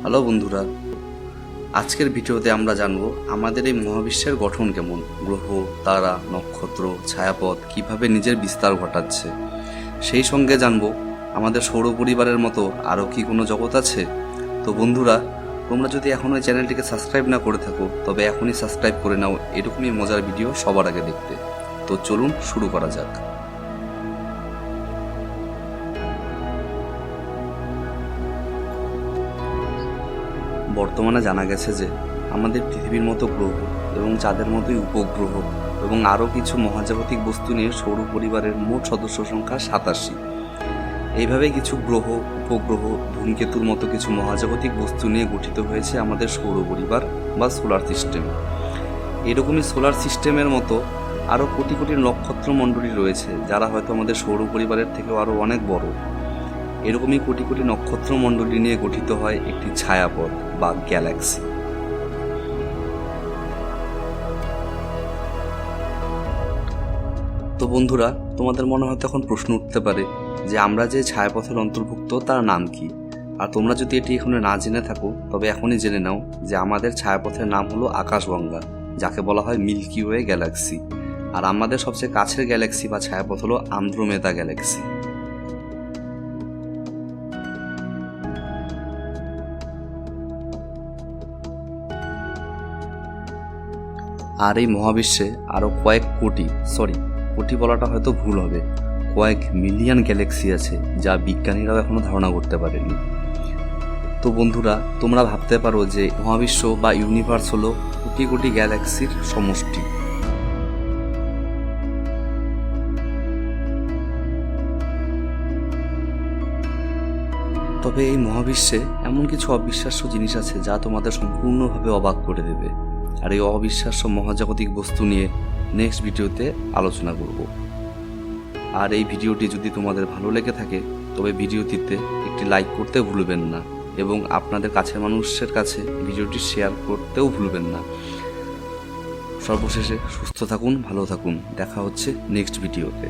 Hello বন্ধুরা, আজকের ভিডিওতে আমরা জানব আমাদের এই মহাবিশ্বের গঠন কেমন, গ্রহ, তারা, নক্ষত্র, ছায়াপথ কিভাবে নিজের বিস্তার ঘটাচ্ছে। সেই সঙ্গে জানব আমাদের সৌর পরিবারের মতো আরও কি কোনো জগৎ আছে। তো বন্ধুরা, তোমরা যদি এখনও এই চ্যানেলটিকে সাবস্ক্রাইব না করে থাকো তবে এখনই সাবস্ক্রাইব করে নাও এরকমই মজার ভিডিও সবার আগে দেখতে। তো চলুন শুরু করা যাক। বর্তমানে জানা গেছে যে আমাদের পৃথিবীর মতো গ্রহ এবং চাঁদের মতোই উপগ্রহ এবং আরও কিছু মহাজাগতিক বস্তু নিয়ে সৌর পরিবারের মোট সদস্য সংখ্যা 87। এইভাবে কিছু গ্রহ, উপগ্রহ, ধূমকেতুর মতো কিছু মহাজাগতিক বস্তু নিয়ে গঠিত হয়েছে আমাদের সৌর পরিবার বা সোলার সিস্টেম। এরকমই সোলার সিস্টেমের মতো আরও কোটি কোটি নক্ষত্রমণ্ডলী রয়েছে যারা হয়তো আমাদের সৌর পরিবারের থেকেও আরও অনেক বড়। এরকমই কোটি কোটি নক্ষত্রমণ্ডলী নিয়ে গঠিত হয় একটি ছায়াপথ বা গ্যালাক্সি। তো বন্ধুরা, তোমাদের মনে হয়তো এখন প্রশ্ন উঠতে পারে যে আমরা যে ছায়াপথের অন্তর্ভুক্ত তার নাম কি। আর তোমরা যদি এটি এখনো না জেনে থাকো তবে এখনই জেনে নাও যে আমাদের ছায়াপথের নাম হলো আকাশগঙ্গা, যাকে বলা হয় মিল্কি ওয়ে গ্যালাক্সি। আর আমাদের সবচেয়ে কাছের গ্যালাক্সি বা ছায়াপথ হলো আন্দ্রোমেদা গ্যালাক্সি। আর এই মহাবিশ্বে আরও কয়েক কোটি বলাটা হয়তো ভুল হবে, কয়েক মিলিয়ন গ্যালাক্সি আছে যা বিজ্ঞানীরাও এখনো ধারণা করতে পারেনি। তো বন্ধুরা, তোমরা ভাবতে পারো যে মহাবিশ্ব বা ইউনিভার্স হলো কোটি কোটি গ্যালাক্সির সমষ্টি। তবে এই মহাবিশ্বে এমন কিছু অবিশ্বাস্য জিনিস আছে যা তোমাদের সম্পূর্ণভাবে অবাক করে দেবে। আর এই অবিশ্বাস্য মহাজাগতিক বস্তু নিয়ে নেক্সট ভিডিওতে আলোচনা করব। আর এই ভিডিওটি যদি তোমাদের ভালো লেগে থাকে তবে ভিডিওটিতে একটি লাইক করতে ভুলবেন না এবং আপনাদের কাছের মানুষের কাছে ভিডিওটি শেয়ার করতেও ভুলবেন না। সর্বশেষে সুস্থ থাকুন, ভালো থাকুন, দেখা হচ্ছে নেক্সট ভিডিওতে।